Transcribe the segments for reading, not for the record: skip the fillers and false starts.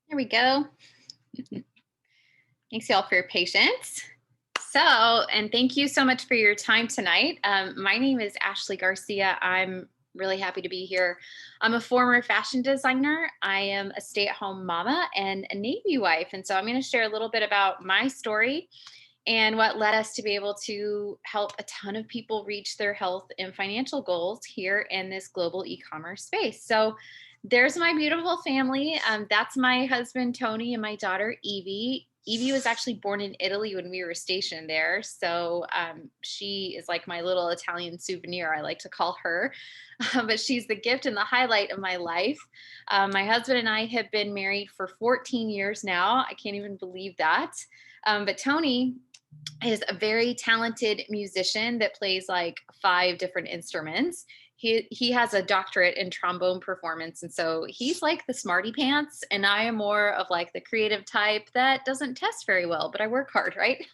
There we go. Thanks, y'all, for your patience. And thank you so much for your time tonight. My name is Ashley Garcia. I'm really happy to be here. I'm a former fashion designer. I am a stay at home mama and a Navy wife. And so I'm going to share a little bit about my story and what led us to be able to help a ton of people reach their health and financial goals here in this global e-commerce space. So there's my beautiful family. That's my husband Tony and my daughter Evie. Evie was actually born in Italy when we were stationed there, so she is like my little Italian souvenir, I like to call her. But she's the gift and the highlight of my life. My husband and I have been married for 14 years now. I can't even believe that. But Tony is a very talented musician that plays like five different instruments. He has a doctorate in trombone performance, and so he's like the smarty pants, and I am more of like the creative type that doesn't test very well, but I work hard, right?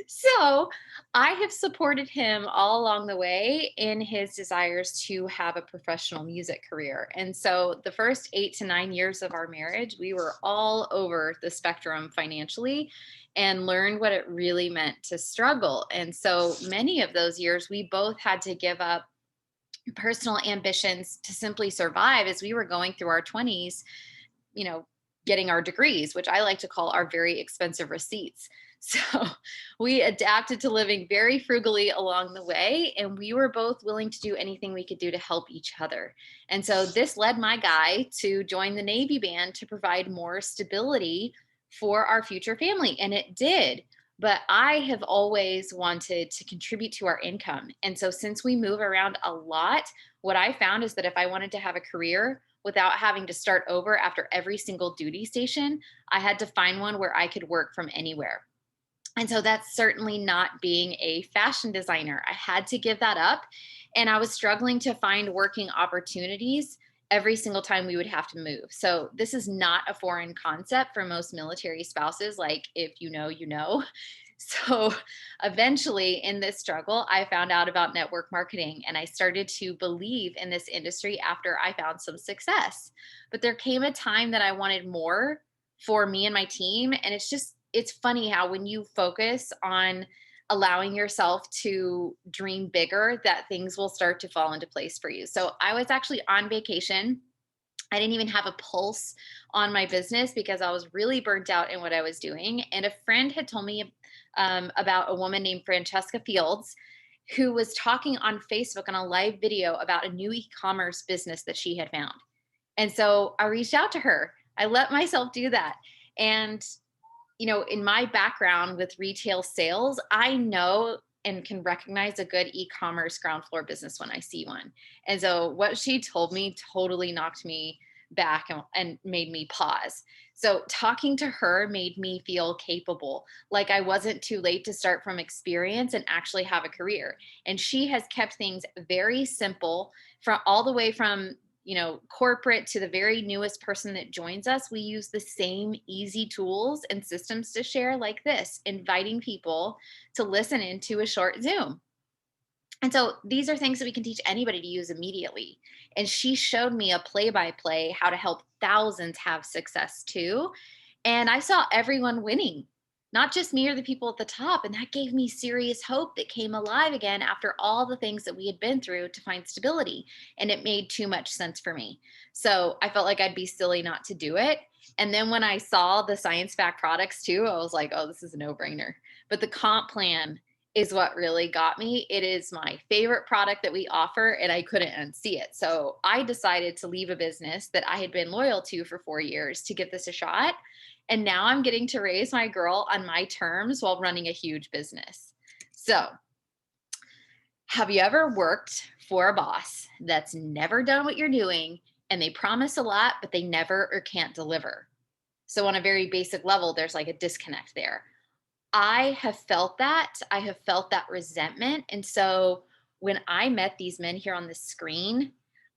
So I have supported him all along the way in his desires to have a professional music career. And so the first 8 to 9 years of our marriage, we were all over the spectrum financially and learned what it really meant to struggle. And so many of those years, we both had to give up personal ambitions to simply survive as we were going through our 20s, you know, getting our degrees, which I like to call our very expensive receipts. So we adapted to living very frugally along the way, and we were both willing to do anything we could do to help each other. And so this led my guy to join the Navy band to provide more stability for our future family, and it did. But I have always wanted to contribute to our income. And so since we move around a lot, what I found is that if I wanted to have a career without having to start over after every single duty station, I had to find one where I could work from anywhere. And so that's certainly not being a fashion designer. I had to give that up. And I was struggling to find working opportunities every single time we would have to move. So this is not a foreign concept for most military spouses. Like, if you know, you know. So eventually in this struggle, I found out about network marketing and I started to believe in this industry after I found some success. But there came a time that I wanted more for me and my team. And it's funny how when you focus on allowing yourself to dream bigger, that things will start to fall into place for you. So I was actually on vacation. I didn't even have a pulse on my business because I was really burnt out in what I was doing. And a friend had told me about a woman named Francesca Fields who was talking on Facebook on a live video about a new e commerce business that she had found. And so I reached out to her. I let myself do that. And in my background with retail sales, I know and can recognize a good e-commerce ground floor business when I see one. And so what she told me totally knocked me back and made me pause. So talking to her made me feel capable, like I wasn't too late to start from experience and actually have a career. And she has kept things very simple from all the way from corporate to the very newest person that joins us. We use the same easy tools and systems to share, like this, inviting people to listen into a short Zoom. And so these are things that we can teach anybody to use immediately. And she showed me a play by play how to help thousands have success too. And I saw everyone winning, not just me or the people at the top. And that gave me serious hope that came alive again after all the things that we had been through to find stability. And it made too much sense for me. So I felt like I'd be silly not to do it. And then when I saw the science backed products too, I was like, oh, this is a no brainer. But the comp plan is what really got me. It is my favorite product that we offer, and I couldn't unsee it. So I decided to leave a business that I had been loyal to for 4 years to give this a shot. And now I'm getting to raise my girl on my terms while running a huge business. So, have you ever worked for a boss that's never done what you're doing and they promise a lot, but they never or can't deliver? So, on a very basic level, there's like a disconnect there. I have felt that. I have felt that resentment. And so when I met these men here on the screen,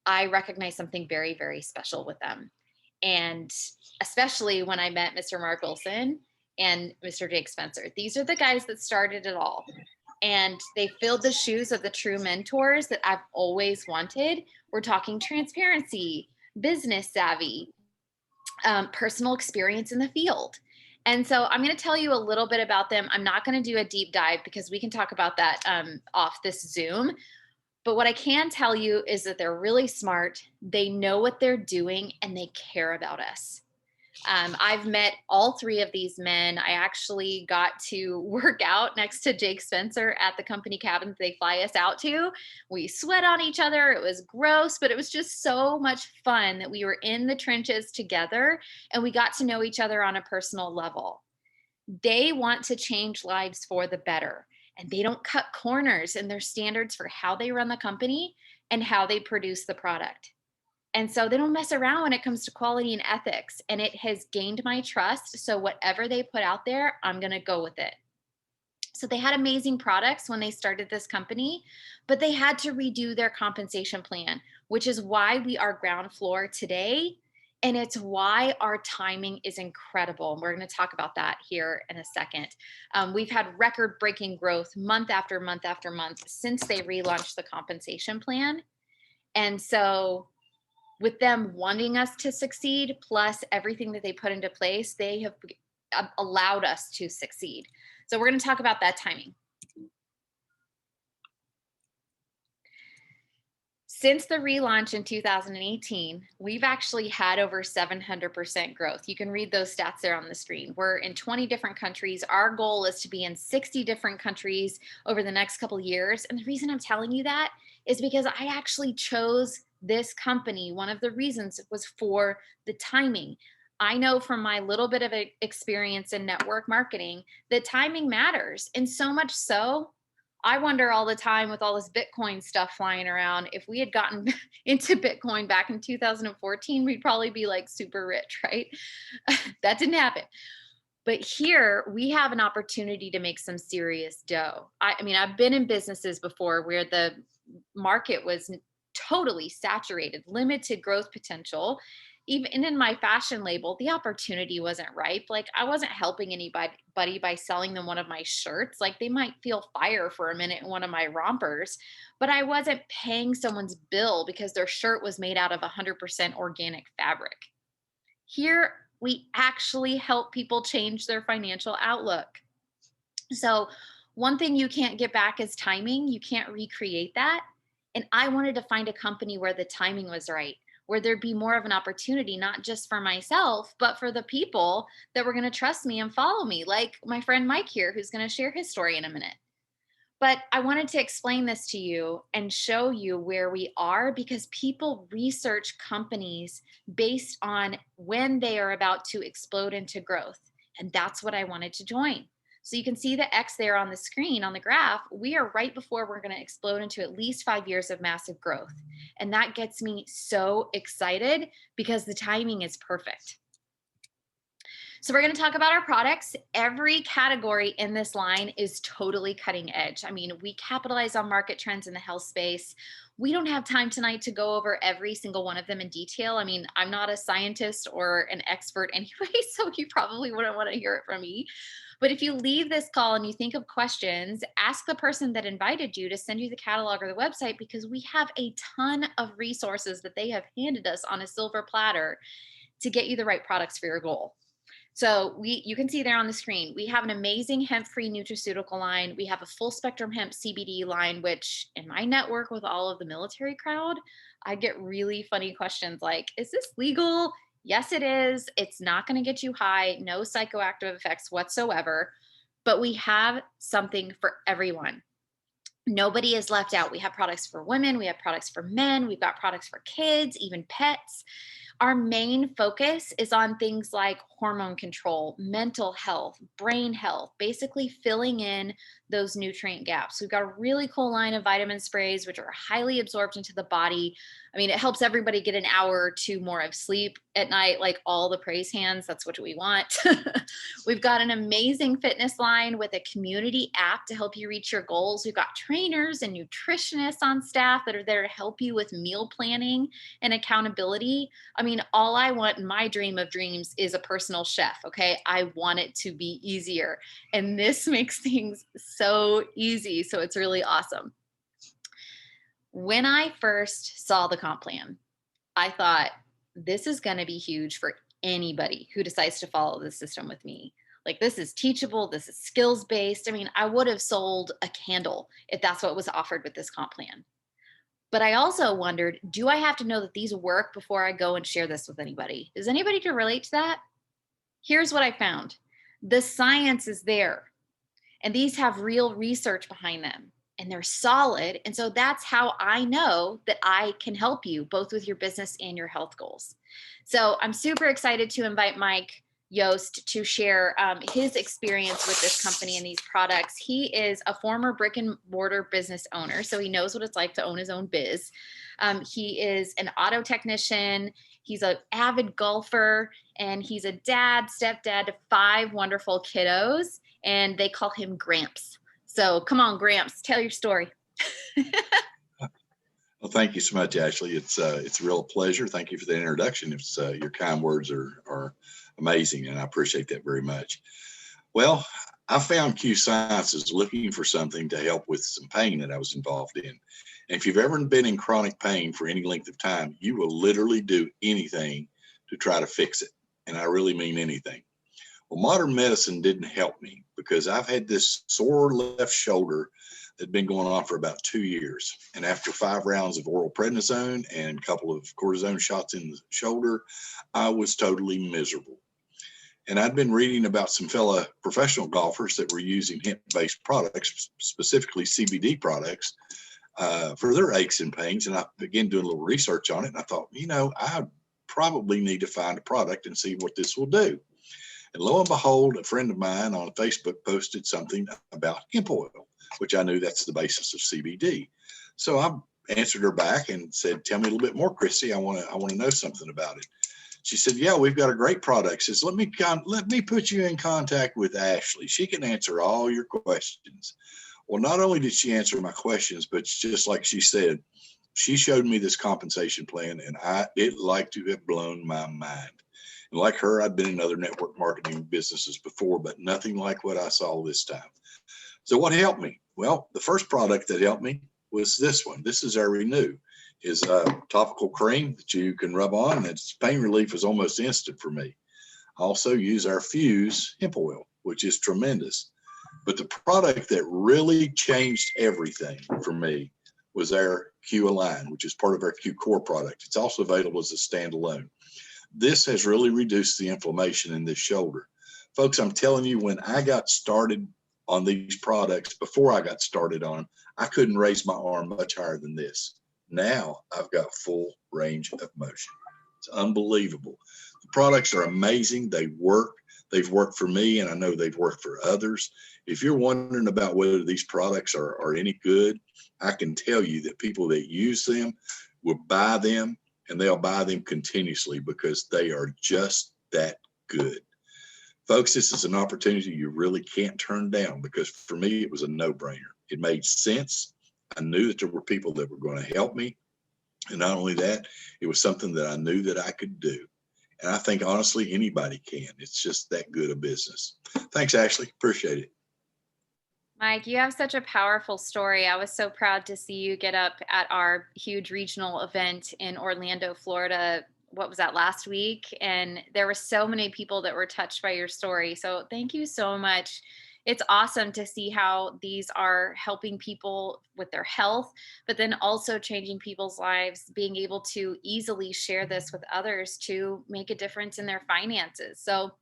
I recognized something very, very special with them. And especially when I met Mr. Mark Wilson and Mr. Jake Spencer. These are the guys that started it all. And they filled the shoes of the true mentors that I've always wanted. We're talking transparency, business savvy, personal experience in the field. And so I'm going to tell you a little bit about them. I'm not going to do a deep dive because we can talk about that off this Zoom. But what I can tell you is that they're really smart. They know what they're doing and they care about us. I've met all three of these men. I actually got to work out next to Jake Spencer at the company cabin that they fly us out to. We sweat on each other. It was gross, but it was just so much fun that we were in the trenches together and we got to know each other on a personal level. They want to change lives for the better, and they don't cut corners in their standards for how they run the company and how they produce the product. And so they don't mess around when it comes to quality and ethics. And it has gained my trust. So whatever they put out there, I'm going to go with it. So they had amazing products when they started this company, but they had to redo their compensation plan, which is why we are ground floor today. And it's why our timing is incredible. And we're going to talk about that here in a second. We've had record breaking growth month after month after month since they relaunched the compensation plan. And so with them wanting us to succeed, plus everything that they put into place, they have allowed us to succeed. So we're going to talk about that timing. Since the relaunch in 2018, we've actually had over 700% growth. You can read those stats there on the screen. We're in 20 different countries. Our goal is to be in 60 different countries over the next couple of years. And the reason I'm telling you that is because I actually chose this company. One of the reasons was for the timing. I know from my little bit of experience in network marketing that timing matters. And so much so, I wonder all the time with all this Bitcoin stuff flying around, if we had gotten into Bitcoin back in 2014, we'd probably be like super rich, right? That didn't happen. But here we have an opportunity to make some serious dough. I mean, I've been in businesses before where the market was totally saturated, limited growth potential. Even in my fashion label, the opportunity wasn't ripe. Like I wasn't helping anybody by selling them one of my shirts. Like they might feel fire for a minute in one of my rompers, but I wasn't paying someone's bill because their shirt was made out of 100% organic fabric. Here, we actually help people change their financial outlook. So, one thing you can't get back is timing. You can't recreate that. And I wanted to find a company where the timing was right, where there'd be more of an opportunity, not just for myself, but for the people that were going to trust me and follow me, like my friend Mike here, who's going to share his story in a minute. But I wanted to explain this to you and show you where we are because people research companies based on when they are about to explode into growth. And that's what I wanted to join. So you can see the X there on the screen on the graph. We are right before we're going to explode into at least 5 years of massive growth. And that gets me so excited because the timing is perfect. So we're going to talk about our products. Every category in this line is totally cutting edge. I mean, we capitalize on market trends in the health space. We don't have time tonight to go over every single one of them in detail. I mean, I'm not a scientist or an expert anyway, so you probably wouldn't want to hear it from me. But if you leave this call and you think of questions, ask the person that invited you to send you the catalog or the website because we have a ton of resources that they have handed us on a silver platter to get you the right products for your goal. So you can see there on the screen, we have an amazing hemp-free nutraceutical line. We have a full spectrum hemp CBD line, which in my network with all of the military crowd, I get really funny questions like, is this legal? Yes, it is. It's not going to get you high, no psychoactive effects whatsoever, but we have something for everyone. Nobody is left out. We have products for women, we have products for men, we've got products for kids, even pets. Our main focus is on things like hormone control, mental health, brain health, basically filling in those nutrient gaps. We've got a really cool line of vitamin sprays, which are highly absorbed into the body. I mean, it helps everybody get an hour or two more of sleep at night, like all the praise hands. That's what we want. We've got an amazing fitness line with a community app to help you reach your goals. We've got trainers and nutritionists on staff that are there to help you with meal planning and accountability. I mean, all I want in my dream of dreams is a personal chef. Okay. I want it to be easier. And this makes things so easy. So it's really awesome. When I first saw the comp plan, I thought this is going to be huge for anybody who decides to follow the system with me. Like, this is teachable, this is skills based. I mean, I would have sold a candle if that's what was offered with this comp plan. But I also wondered, do I have to know that these work before I go and share this with anybody? Is anybody to relate to that? Here's what I found. The science is there, and these have real research behind them, and they're solid. And so that's how I know that I can help you both with your business and your health goals. So I'm super excited to invite Mike Yost to share his experience with this company and these products. He is a former brick and mortar business owner, so he knows what it's like to own his own biz. He is an auto technician. He's an avid golfer, and he's a dad, stepdad to 5 wonderful kiddos, and they call him Gramps. So come on, Gramps, tell your story. Well, thank you so much, Ashley. It's a real pleasure. Thank you for the introduction. It's your kind words are amazing, and I appreciate that very much. Well, I found Q Sciences looking for something to help with some pain that I was involved in. And if you've ever been in chronic pain for any length of time, you will literally do anything to try to fix it. And I really mean anything. Well, modern medicine didn't help me because I've had this sore left shoulder that had been going on for about 2 years. And after 5 rounds of oral prednisone and a couple of cortisone shots in the shoulder, I was totally miserable. And I'd been reading about some fellow professional golfers that were using hemp-based products, specifically CBD products, for their aches and pains. And I began doing a little research on it. And I thought, I probably need to find a product and see what this will do. And lo and behold, a friend of mine on Facebook posted something about hemp oil, which I knew that's the basis of CBD. So I answered her back and said, "Tell me a little bit more, Chrissy. I want to know something about it." She said, "Yeah, we've got a great product." She says, let me put you in contact with Ashley. She can answer all your questions. Well, not only did she answer my questions, but just like she said, she showed me this compensation plan, and it like to have blown my mind. And like her, I'd been in other network marketing businesses before, but nothing like what I saw this time. So what helped me? Well, the first product that helped me was this one. This is our Renew. Is a topical cream that you can rub on, and its pain relief is almost instant for me. I also use our Fuse hemp oil, which is tremendous. But the product that really changed everything for me was our Q Align, which is part of our Q Core product. It's also available as a standalone. This has really reduced the inflammation in this shoulder. Folks, I'm telling you, when I got started on these products, before I got started on them, I couldn't raise my arm much higher than this. Now I've got full range of motion. It's unbelievable. The products are amazing. They work. They've worked for me, and I know they've worked for others. If you're wondering about whether these products are any good, I can tell you that people that use them will buy them, and they'll buy them continuously because they are just that good. Folks, this is an opportunity you really can't turn down, because for me, it was a no-brainer. It made sense. I knew that there were people that were going to help me. And not only that, it was something that I knew that I could do. And I think, honestly, anybody can. It's just that good a business. Thanks, Ashley. Appreciate it. Mike, you have such a powerful story. I was so proud to see you get up at our huge regional event in Orlando, Florida. What was that, last week? And there were so many people that were touched by your story. So thank you so much. It's awesome to see how these are helping people with their health, but then also changing people's lives, being able to easily share this with others to make a difference in their finances. So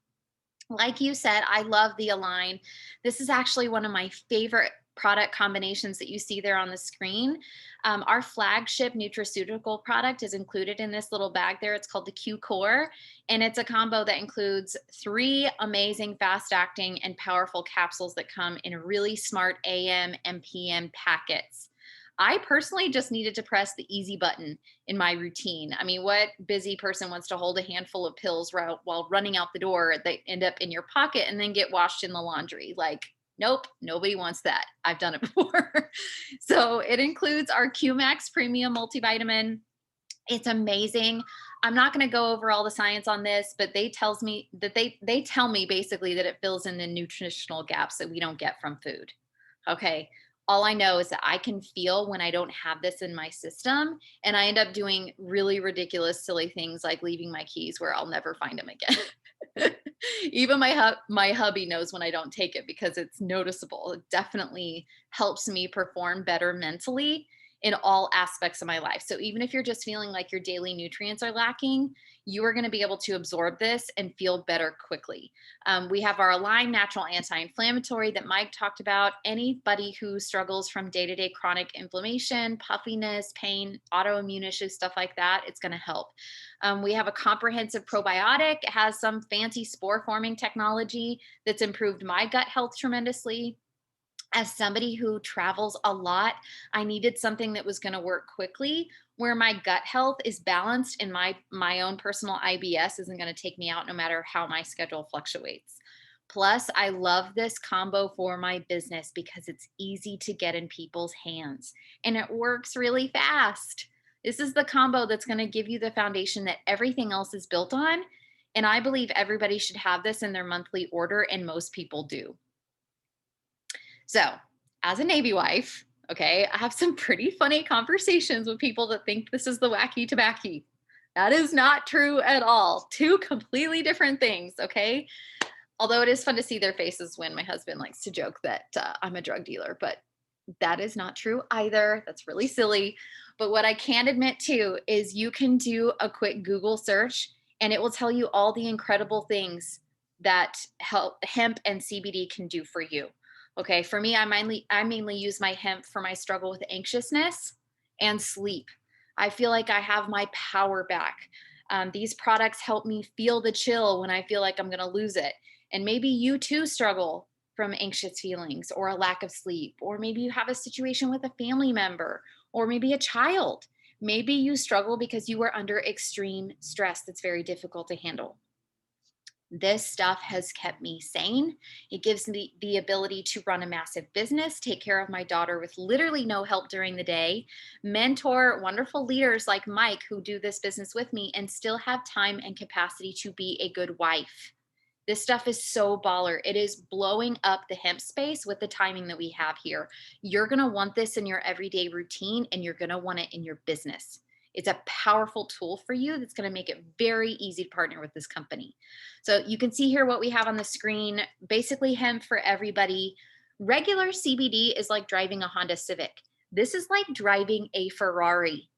like you said, I love the Align. This is actually one of my favorite product combinations that you see there on the screen. Our flagship nutraceutical product is included in this little bag there. It's called the Q Core, and it's a combo that includes 3 amazing fast-acting and powerful capsules that come in really smart AM and PM packets. I personally just needed to press the easy button in my routine. I mean, what busy person wants to hold a handful of pills while running out the door that end up in your pocket and then get washed in the laundry? Like, nope, nobody wants that. I've done it before. So it includes our QMax Premium Multivitamin. It's amazing. I'm not going to go over all the science on this, but they tell me basically that it fills in the nutritional gaps that we don't get from food. Okay. All I know is that I can feel when I don't have this in my system, and I end up doing really ridiculous, silly things like leaving my keys where I'll never find them again. Even my hubby knows when I don't take it because it's noticeable. It definitely helps me perform better mentally in all aspects of my life. So even if you're just feeling like your daily nutrients are lacking, you are going to be able to absorb this and feel better quickly. We have our Align Natural Anti-Inflammatory that Mike talked about. Anybody who struggles from day-to-day chronic inflammation, puffiness, pain, autoimmune issues, stuff like that, it's going to help. We have a comprehensive probiotic. It has some fancy spore forming technology that's improved my gut health tremendously. As somebody who travels a lot, I needed something that was going to work quickly, where my gut health is balanced and my own personal IBS isn't going to take me out no matter how my schedule fluctuates. Plus, I love this combo for my business because it's easy to get in people's hands and it works really fast. This is the combo that's going to give you the foundation that everything else is built on. And I believe everybody should have this in their monthly order, and most people do. So, as a Navy wife, okay, I have some pretty funny conversations with people that think this is the wacky tobacco. That is not true at all. Two completely different things, okay? Although it is fun to see their faces when my husband likes to joke that I'm a drug dealer, but that is not true either. That's really silly. But what I can admit to is you can do a quick Google search and it will tell you all the incredible things that hemp and CBD can do for you. Okay, for me, I mainly use my hemp for my struggle with anxiousness and sleep. I feel like I have my power back. These products help me feel the chill when I feel like I'm going to lose it. And maybe you too struggle from anxious feelings or a lack of sleep, or maybe you have a situation with a family member or maybe a child. Maybe you struggle because you are under extreme stress that's very difficult to handle. This stuff has kept me sane. It gives me the ability to run a massive business, take care of my daughter with literally no help during the day, mentor wonderful leaders like Mike who do this business with me, and still have time and capacity to be a good wife. This stuff is so baller. It is blowing up the hemp space with the timing that we have here. You're going to want this in your everyday routine and you're going to want it in your business. It's a powerful tool for you that's going to make it very easy to partner with this company. So you can see here what we have on the screen. Basically, hemp for everybody. Regular CBD is like driving a Honda Civic. This is like driving a Ferrari.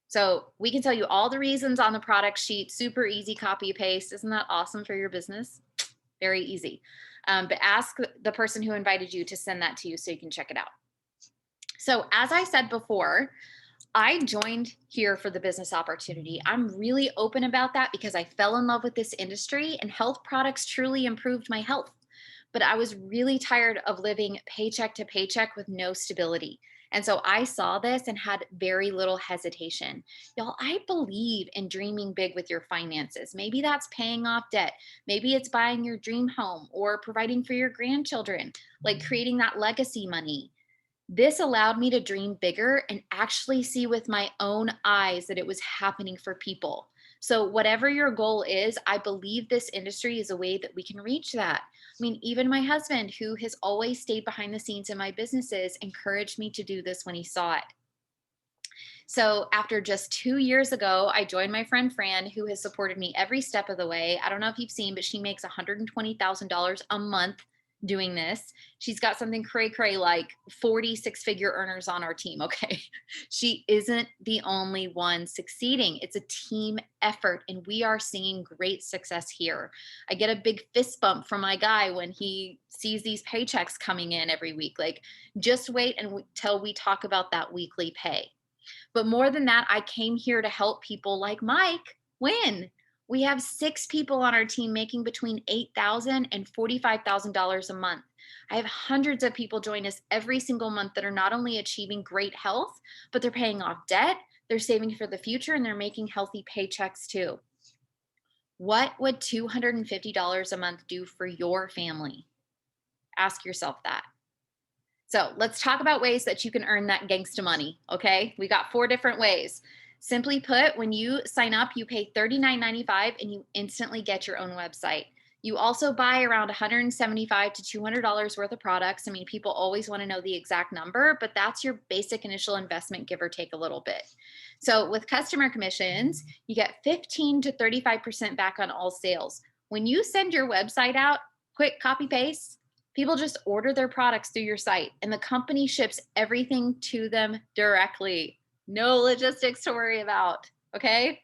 So we can tell you all the reasons on the product sheet, super easy copy paste. Isn't that awesome for your business? Very easy. But ask the person who invited you to send that to you so you can check it out. So as I said before, I joined here for the business opportunity. I'm really open about that because I fell in love with this industry and health products truly improved my health. But I was really tired of living paycheck to paycheck with no stability. And so I saw this and had very little hesitation. Y'all, I believe in dreaming big with your finances. Maybe that's paying off debt. Maybe it's buying your dream home or providing for your grandchildren, like creating that legacy money. This allowed me to dream bigger and actually see with my own eyes that it was happening for people. So, whatever your goal is, I believe this industry is a way that we can reach that. I mean, even my husband, who has always stayed behind the scenes in my businesses, encouraged me to do this when he saw it. So after just 2 years ago, I joined my friend Fran, who has supported me every step of the way. I don't know if you've seen, but she makes $120,000 a month doing this. She's got something cray cray like 46-figure earners on our team. Okay. She isn't the only one succeeding. It's a team effort, and we are seeing great success here. I get a big fist bump from my guy when he sees these paychecks coming in every week. Like, just wait until we talk about that weekly pay. But more than that, I came here to help people like Mike win. We have 6 people on our team making between $8,000 and $45,000 a month. I have hundreds of people join us every single month that are not only achieving great health, but they're paying off debt, they're saving for the future, and they're making healthy paychecks too. What would $250 a month do for your family? Ask yourself that. So let's talk about ways that you can earn that gangsta money. Okay. We got 4 different ways. Simply put, when you sign up, you pay $39.95 and you instantly get your own website. You also buy around $175 to $200 worth of products. I mean, people always want to know the exact number, but that's your basic initial investment, give or take a little bit. So with customer commissions, you get 15 to 35% back on all sales. When you send your website out, quick copy paste, people just order their products through your site and the company ships everything to them directly. No logistics to worry about. Okay.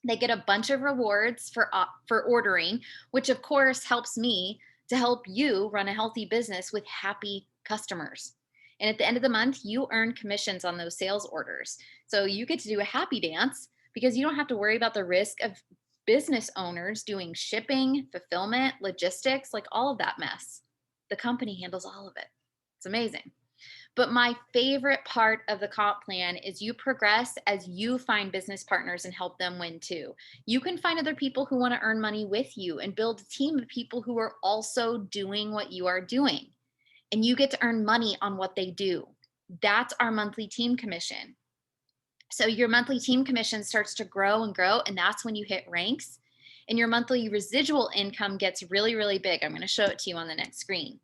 They get a bunch of rewards for ordering, which of course helps me to help you run a healthy business with happy customers. And at the end of the month, you earn commissions on those sales orders. So you get to do a happy dance because you don't have to worry about the risk of business owners doing shipping, fulfillment, logistics, like all of that mess. The company handles all of it. It's amazing. But my favorite part of the comp plan is you progress as you find business partners and help them win too. You can find other people who want to earn money with you and build a team of people who are also doing what you are doing. And you get to earn money on what they do. That's our monthly team commission. So your monthly team commission starts to grow and grow, and that's when you hit ranks. And your monthly residual income gets really, really big. I'm going to show it to you on the next screen.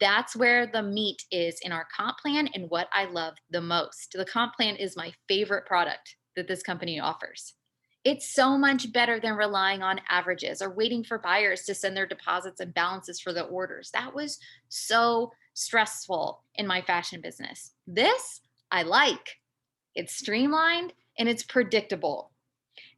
That's where the meat is in our comp plan and what I love the most. The comp plan is my favorite product that this company offers. It's so much better than relying on averages or waiting for buyers to send their deposits and balances for the orders. That was so stressful in my fashion business. This I like. It's streamlined and it's predictable.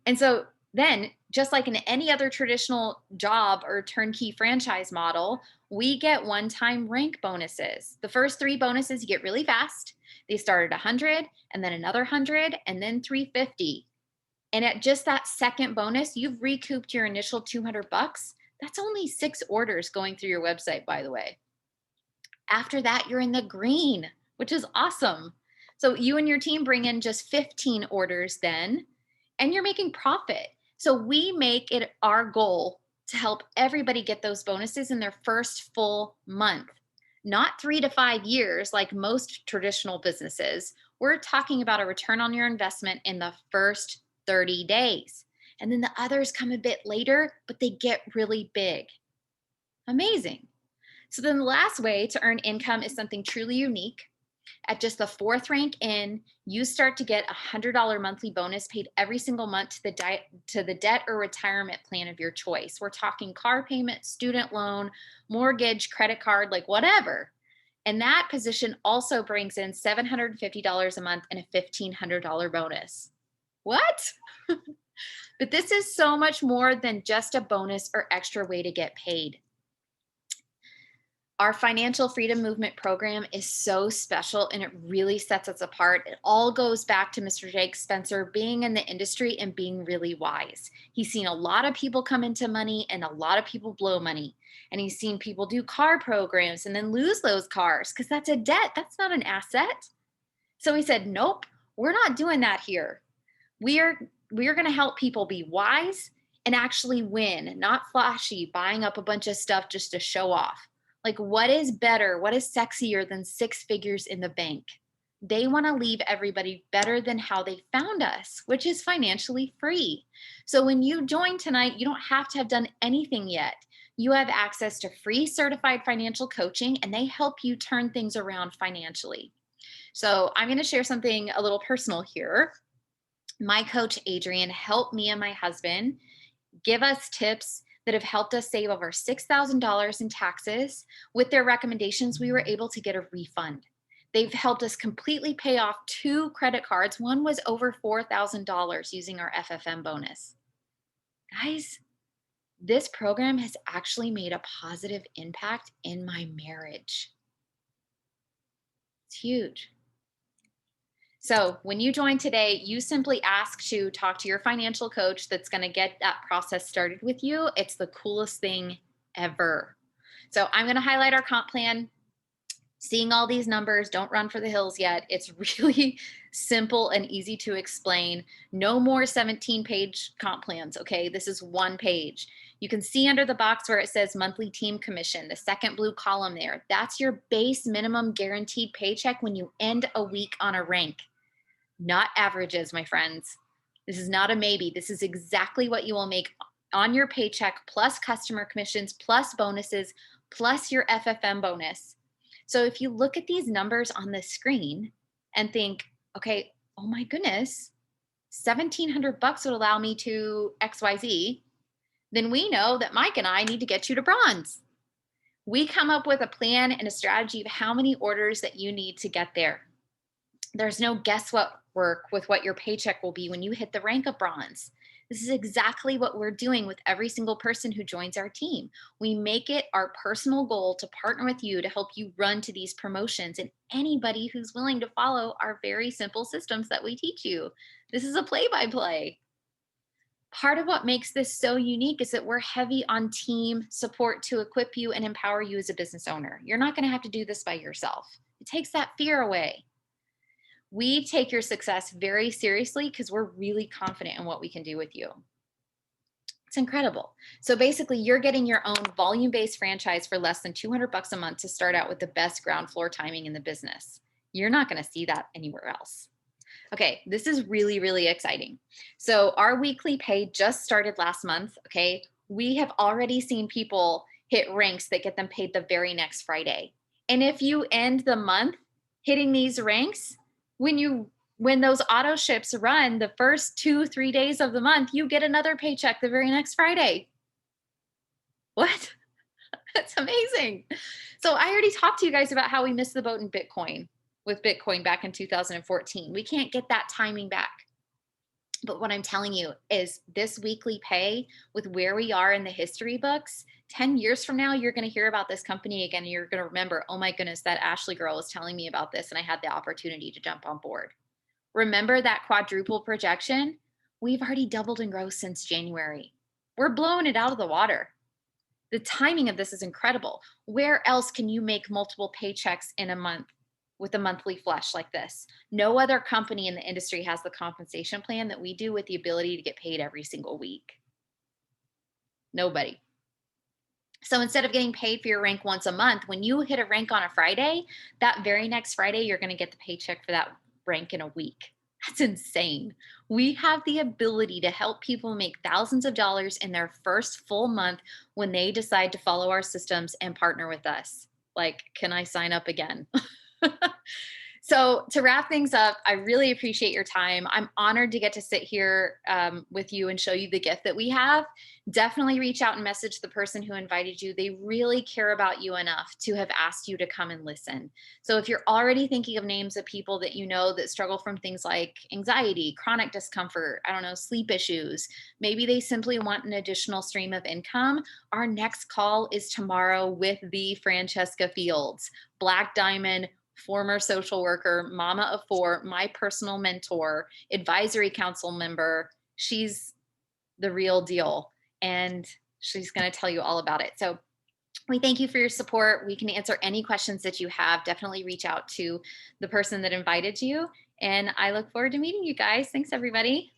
And so then, just like in any other traditional job or turnkey franchise model, we get one time rank bonuses. The first three bonuses you get really fast. They start at 100 and then another 100 and then 350. And at just that second bonus, you've recouped your initial 200 bucks. That's only 6 orders going through your website, by the way. After that, you're in the green, which is awesome. So you and your team bring in just 15 orders then, and you're making profit. So we make it our goal to help everybody get those bonuses in their first full month, not 3 to 5 years like most traditional businesses. We're talking about a return on your investment in the first 30 days. And then the others come a bit later, but they get really big. Amazing. So then the last way to earn income is something truly unique. At just the fourth rank in, you start to get a $100 monthly bonus paid every single month to the debt or retirement plan of your choice. We're talking car payment, student loan, mortgage, credit card, like whatever. And that position also brings in $750 a month and a $1,500 bonus. What? But this is so much more than just a bonus or extra way to get paid. Our financial freedom movement program is so special and it really sets us apart. It all goes back to Mr. Jake Spencer being in the industry and being really wise. He's seen a lot of people come into money and a lot of people blow money. And he's seen people do car programs and then lose those cars because that's a debt. That's not an asset. So he said, nope, we're not doing that here. We are going to help people be wise and actually win, not flashy, buying up a bunch of stuff just to show off. Like, what is better? What is sexier than 6 figures in the bank? They want to leave everybody better than how they found us, which is financially free. So when you join tonight, you don't have to have done anything yet. You have access to free certified financial coaching, and they help you turn things around financially. So I'm going to share something a little personal here. My coach, Adrian, helped me and my husband give us tips that have helped us save over $6,000 in taxes. With their recommendations, we were able to get a refund. They've helped us completely pay off 2 credit cards. One was over $4,000 using our FFM bonus. Guys, this program has actually made a positive impact in my marriage. It's huge. So when you join today, you simply ask to talk to your financial coach that's going to get that process started with you. It's the coolest thing ever. So I'm going to highlight our comp plan. Seeing all these numbers, don't run for the hills yet. It's really simple and easy to explain. No more 17-page comp plans, okay? This is 1 page. You can see under the box where it says monthly team commission, the second blue column there. That's your base minimum guaranteed paycheck when you end a week on a rank. Not averages, my friends. This is not a maybe. This is exactly what you will make on your paycheck, plus customer commissions, plus bonuses, plus your FFM bonus. So if you look at these numbers on the screen and think, okay, oh my goodness, 1,700 bucks would allow me to XYZ, then we know that Mike and I need to get you to bronze. We come up with a plan and a strategy of how many orders that you need to get there. There's no guess what work with what your paycheck will be when you hit the rank of bronze. This is exactly what we're doing with every single person who joins our team. We make it our personal goal to partner with you to help you run to these promotions and anybody who's willing to follow our very simple systems that we teach you. This is a play by play. Part of what makes this so unique is that we're heavy on team support to equip you and empower you as a business owner. You're not going to have to do this by yourself. It takes that fear away. We take your success very seriously because we're really confident in what we can do with you. It's incredible. So basically, you're getting your own volume-based franchise for less than 200 bucks a month to start out with the best ground floor timing in the business. You're not going to see that anywhere else. Okay, this is really, really exciting. So our weekly pay just started last month. Okay, we have already seen people hit ranks that get them paid the very next Friday. And if you end the month hitting these ranks, when those auto ships run the first 2-3 days of the month, you get another paycheck the very next Friday. What? That's amazing. So I already talked to you guys about how we missed the boat in Bitcoin with Bitcoin back in 2014. We can't get that timing back. But what I'm telling you is this weekly pay with where we are in the history books, 10 years from now, you're going to hear about this company again. And you're going to remember, oh my goodness, that Ashley girl was telling me about this and I had the opportunity to jump on board. Remember that quadruple projection? We've already doubled in growth since January. We're blowing it out of the water. The timing of this is incredible. Where else can you make multiple paychecks in a month with a monthly flush like this? No other company in the industry has the compensation plan that we do with the ability to get paid every single week. Nobody. So instead of getting paid for your rank once a month, when you hit a rank on a Friday, that very next Friday, you're going to get the paycheck for that rank in a week. That's insane. We have the ability to help people make thousands of dollars in their first full month when they decide to follow our systems and partner with us. Like, can I sign up again? So to wrap things up, I really appreciate your time. I'm honored to get to sit here with you and show you the gift that we have. Definitely reach out and message the person who invited you. They really care about you enough to have asked you to come and listen. So if you're already thinking of names of people that you know that struggle from things like anxiety, chronic discomfort, I don't know, sleep issues, maybe they simply want an additional stream of income, our next call is tomorrow with the Francesca Fields, Black Diamond, former social worker, mama of 4, my personal mentor, advisory council member. She's the real deal, and she's going to tell you all about it. So we thank you for your support. We can answer any questions that you have. Definitely reach out to the person that invited you. And I look forward to meeting you guys. Thanks, everybody.